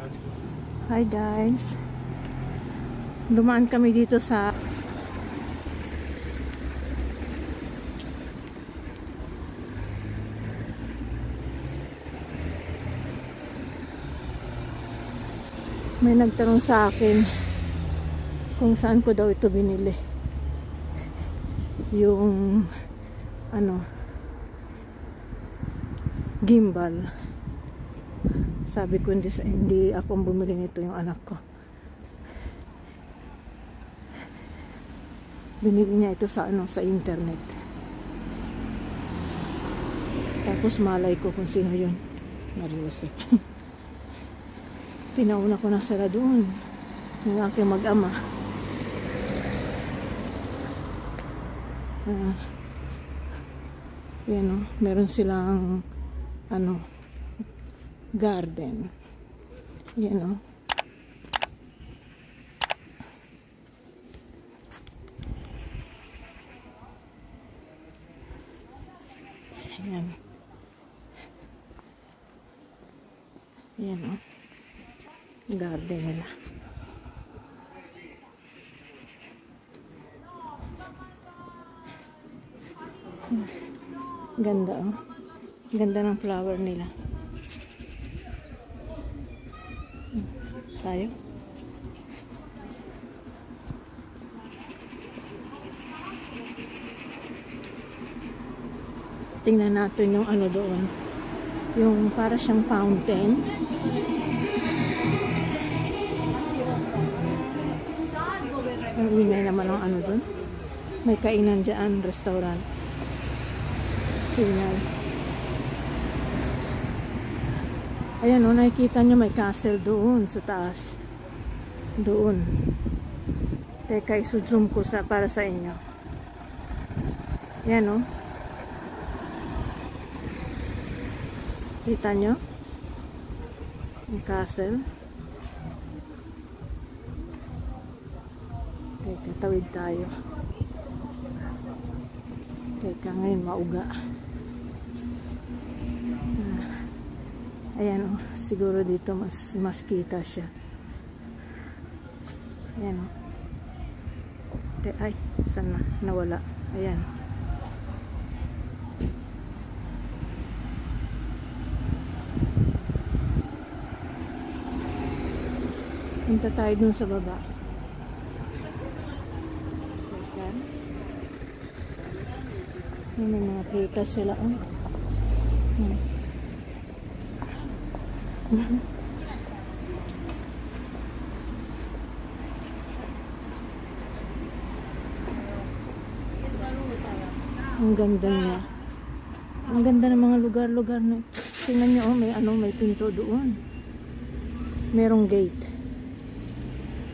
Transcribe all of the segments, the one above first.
Hi guys. Dumaan kami dito sa may nagtanong sa akin kung saan ko daw ito binili. Yung gimbal. Sabi ko hindi ako bumili nito, yung anak ko. Binili niya ito sa sa internet. Tapos malay ko kung sino yun. Mariusip. Pinauna ko na sila doon. Yung aking mag-ama. Yan o. Meron silang garden. Yan o. Yan. Yan o. Garden nila. Ganda oh. Ganda ng flower nila. Tayo. Tingnan natin yung doon. Yung para siyang fountain. Ang ingay naman ang doon. May kainan dyan, restaurant. Tingnan. Ayan o, nakikita nyo may castle doon sa taas. Doon. Teka, isu-zoom ko para sa inyo. Ayan o. Kita nyo? Yung castle. Teka, tawid tayo. Teka, ngayon mauga. Ayan o, siguro dito mas kita siya. Ayan o. Ay, saan na? Nawala. Ayan. Punta tayo dun sa baba. May mga prutas sila. Ang ganda niya. Ang ganda ng mga lugar-lugar na. Tingnan niyo may pinto doon. Merong gate.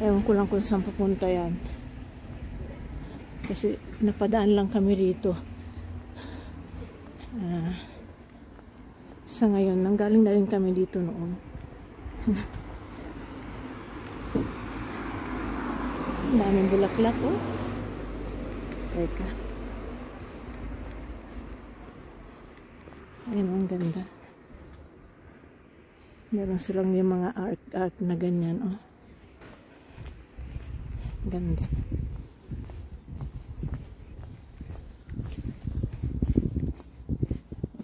Ewan ko lang kung saan pupunta yan. Kasi napadaan lang kami rito. Sa ngayon, nanggaling na rin kami dito noon. Daming bulaklak oh. Teka. Ayan, ang ganda. Meron silang yung mga art na ganyan oh. Ganda.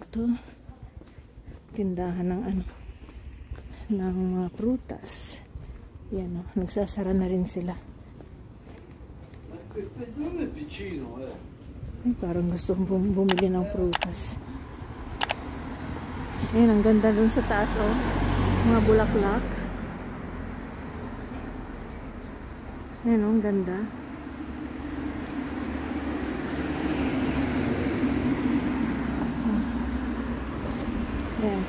Ito tindahan ng ng mga prutas. Yan oh, nagsasara na rin sila. Ay, parang gusto kong bumili ng prutas. Ayan, ang ganda dun sa taas oh. Mga bulaklak. Ayan oh, ang ganda. Ayan.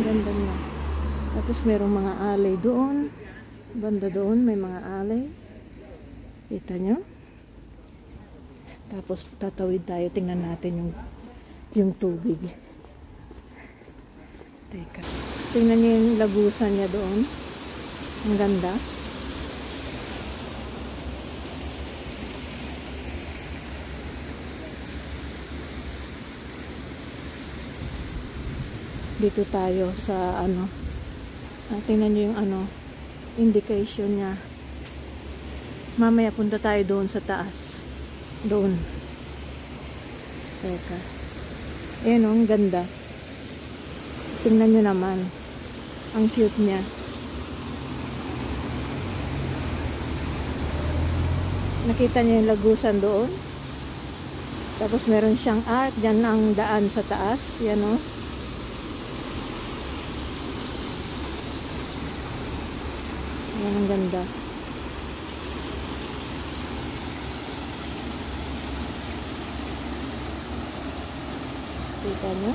Ganda niya. Tapos merong mga alay doon. Banda doon may mga alay. Kita nyo? Tapos tatawid tayo. Tingnan natin yung tubig. Teka. Tingnan niyo yung lagusan niya doon. Ang ganda. Dito tayo sa ano. Tingnan nyo yung ano, indication niya. Mamaya punta tayo doon sa taas. Doon. Teka. Ayan o, ang ganda. Tingnan nyo naman. Ang cute niya. Nakita niyo yung lagusan doon? Tapos meron siyang arc. Diyan ang daan sa taas. Yan o. Yan ang ganda. Kita nyo?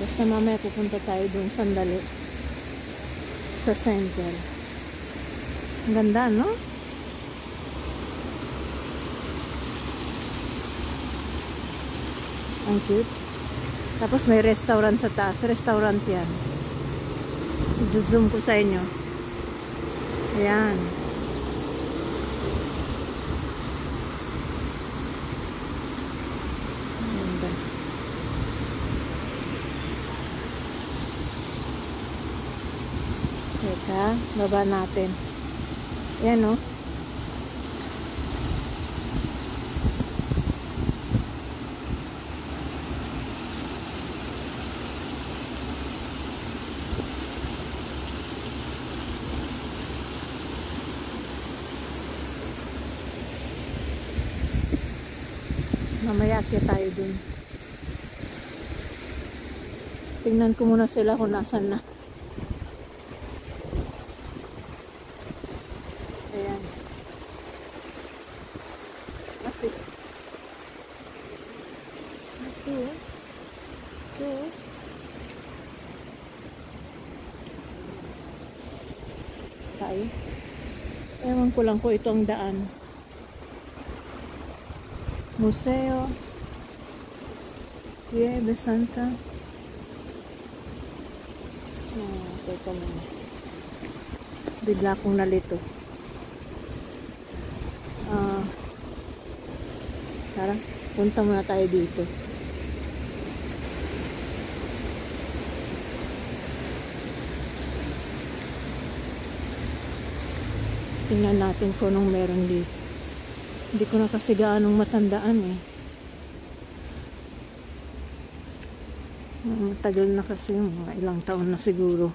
Basta mamaya pupunta tayo dun sandali sa center. Ang ganda, no? Ang cute. Tapos may restaurant sa taas. Restaurant yan. I-zoom ko sa inyo. Ayan. Ganda. Teka, baba natin. Ayan o. Mamaya akyat tayo dun. Tingnan ko muna sila kung nasan na. Ayan. Kasi ito tayo. Ewan ko lang kung ito ang daan. Museo Pieve Santa. Teka muna. Bigla akong nalito. Tara, punta muna tayo dito. Tingnan natin kung anong meron dito. Hindi ko na kasi gaanong matandaan eh. Matagal na kasi, mga ilang taon na siguro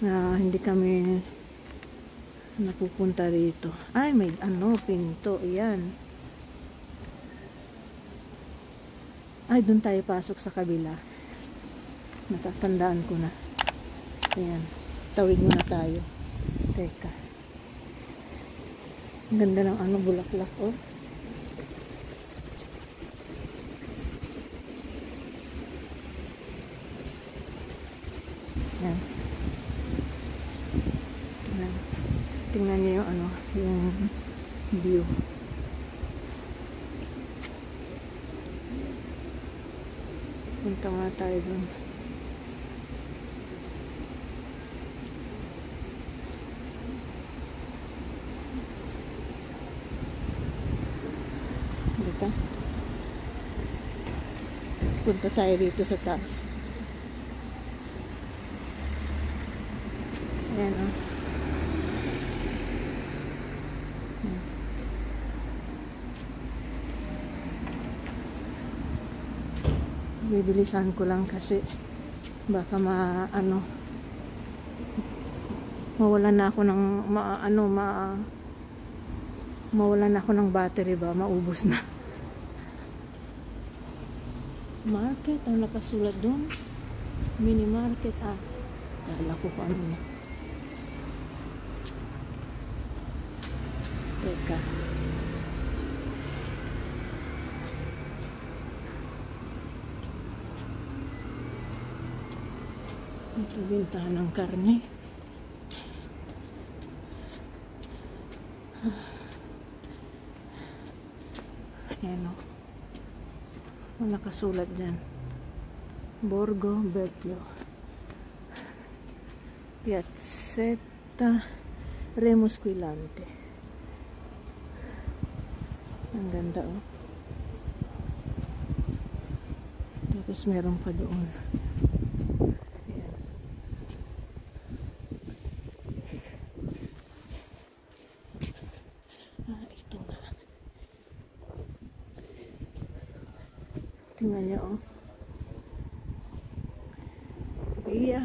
na hindi kami napupunta rito. Ay, may ano, pinto. Ayan. Ay, doon tayo pasok sa kabila. Natatandaan ko na. Ayan. Tawid muna tayo. Teka. Ang ganda ng ano, bulaklak, oh. Yan. Yan. Tingnan niyo yung ano, yung view. Punta nga tayo dun. Punta tayo dito sa taas. Ayan o. Bibilisan ko lang kasi baka mawalan na ako ng mawalan na ako ng battery ba, maubos na. Market ang nakasulat doon. Mini market. Kala ko kung ano na. Teka. Ito bintahan ng karne. Ayan o. Ang nakasulat dyan. Borgo Vecchio. Piazzetta Remusquilante. Ang ganda oh. Tapos meron pa doon. Ayan. Ito na. Tingnan niyo oh. Via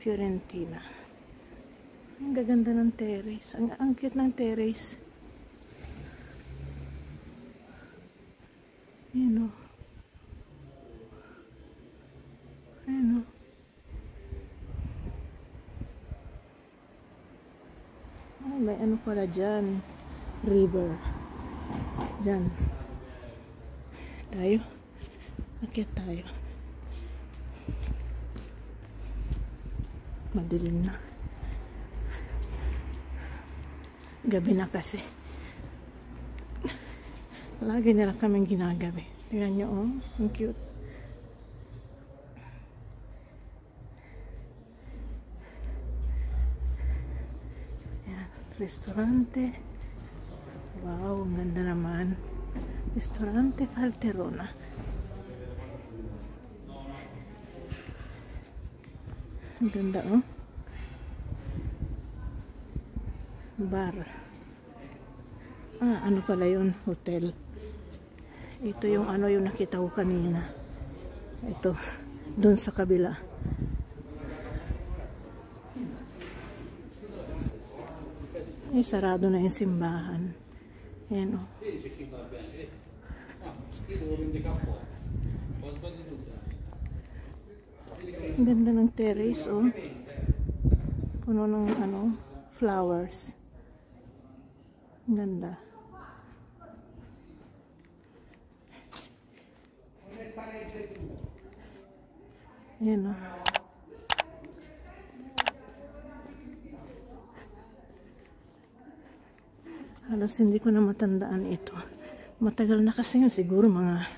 Fiorentina. Ang gaganda ng terrace. Ang cute ng terrace. Ayan o. Ayan o. Ay, may ano pala dyan. River. Dyan. Tayo. Akyat tayo. Madilim na. Gabi na kasi. Lagi nila kaming ginagabi. Tingnan nyo, oh. Ang cute. Ayan. Restaurante. Wow, ang ganda naman. Restaurante Falterona. Ang ganda, oh. Bar. Ano pala yun? Hotel. Ito yung ano yung nakita ko kanina. Ito. Doon sa kabila. Ay, sarado na yung simbahan. Ayan, oh. Ang ganda ng terrace, oh. Puno ng ano, flowers. Ang ganda. Ayan, oh. Halos hindi ko na matandaan ito. Matagal na kasi yun, siguro mga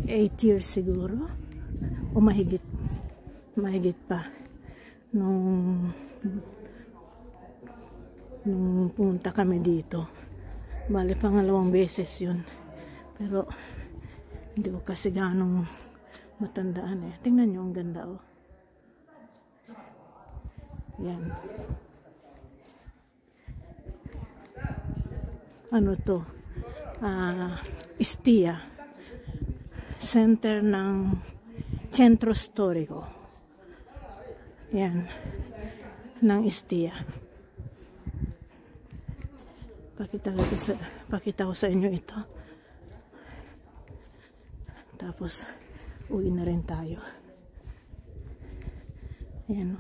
8 years siguro. O mahigit. Mahigit pa. Nung pumunta kami dito. Bale, pangalawang beses yun. Pero, hindi ko kasi ganong matandaan eh. Tingnan nyo, ang ganda oh. Yan. Ano to? Istia. Center ng Centro Storico. Yan. Ng Istia. Pakita ko sa inyo ito. Tapos, uwi na rin tayo. Ayan o.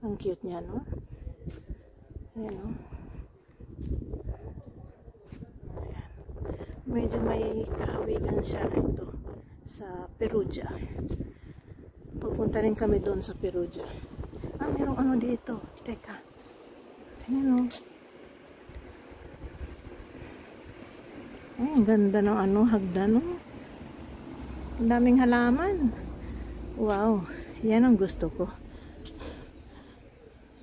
Ang cute niya, no? Ayan o. Ayan. Medyo may kahawigan siya ito sa Perugia. Pupunta rin kami doon sa Perugia. Mayroong ano dito. Teka. Tingnan o. Ay, ang ganda ng ano, hagdan o. Ang daming halaman. Wow. Yan ang gusto ko.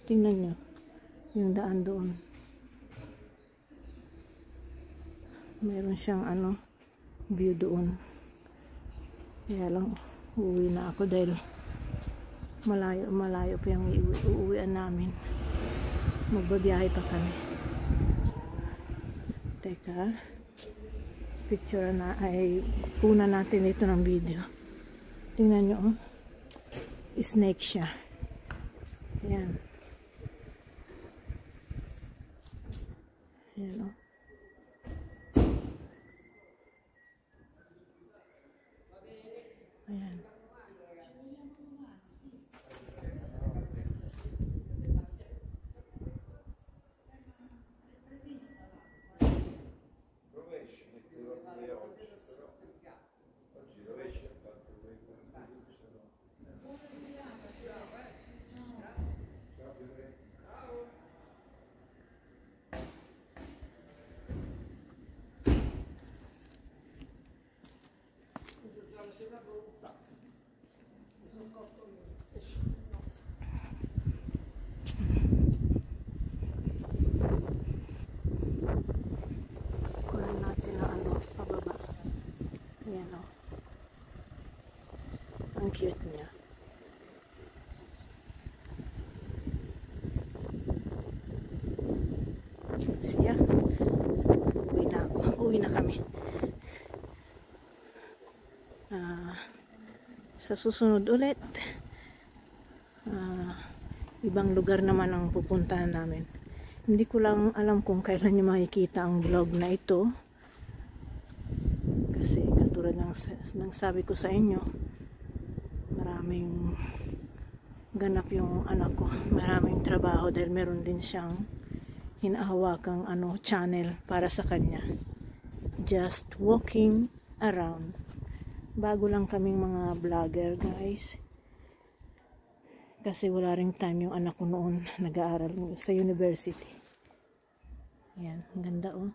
Tingnan nyo. Yung daan doon. Meron siyang ano, view doon. Kaya lang, uuwi na ako dahil malayo pa yung uuwian namin. Magbabiyahe pa kami. Teka. Picture na, ay kuna natin ito ng video. Tingnan nyo, oh. Snake siya. Ayan. Ayan, oh. Ayan. cute niya. Siya. Uwi na ako. Uwi na kami. Sa susunod ulit, ibang lugar naman ang pupuntahan namin. Hindi ko lang alam kung kailan nyo makikita ang vlog na ito. Kasi katulad ng sabi ko sa inyo, maraming ganap yung anak ko. Maraming trabaho dahil meron din siyang hinahawakang channel para sa kanya. Just walking around. Bago lang kaming mga vlogger, guys. Kasi wala ring time yung anak ko noon nag-aaral sa university. Yan, ang ganda oh.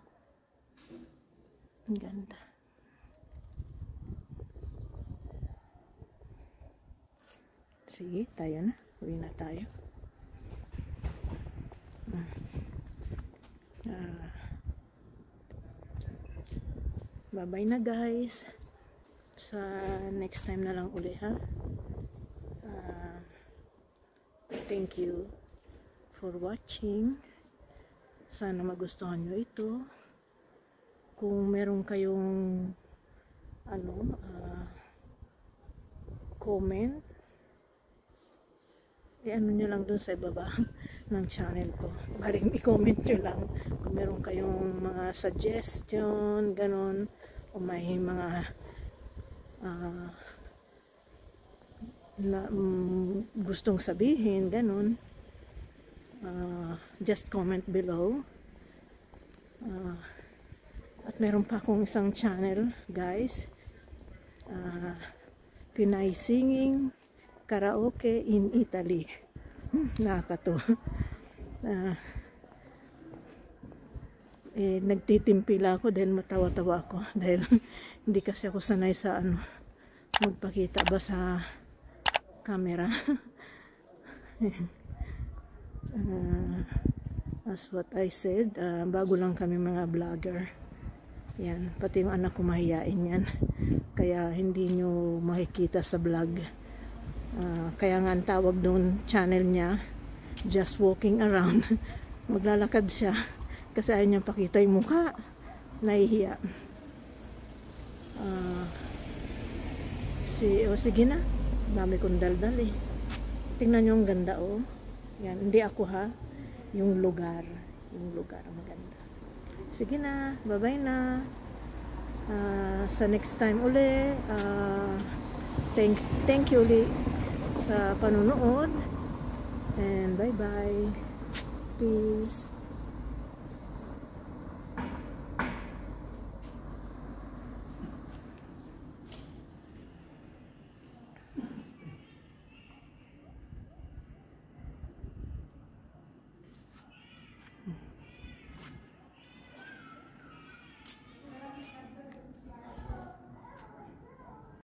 Ang ganda. Sige, tayo na. Uwi na tayo. Bye-bye na, guys. Sa next time na lang uli, ha? Thank you for watching. Sana magustuhan nyo ito. Kung meron kayong comment, i-ano nyo lang dun sa ibaba ng channel ko. Maring i-comment nyo lang kung meron kayong mga suggestion, ganon, o may mga gustong sabihin, ganon. Just comment below. At meron pa akong isang channel, guys. Pinay Singing Karaoke in Italy. Nakakatawa. Nagtitimpila ako dahil matawa-tawa ako. Dahil hindi kasi ako sanay sa magpakita ba sa camera. As what I said, bago lang kami mga vlogger. Yan, pati yung anak ko mahiyain yan. Kaya hindi nyo makikita sa vlog. Kaya nga ang tawag doon channel niya, Just Walking Around. Maglalakad siya kasi ayaw niya pakita yung mukha. Nahihiya. Sige na. Dami kong daldal eh. Tingnan nyo ang ganda oh. Yan, hindi ako ha. Yung lugar. Yung lugar ang maganda. Sige na. Bye-bye na. Sa next time uli. Thank you uli sa panunood. And bye-bye. Peace.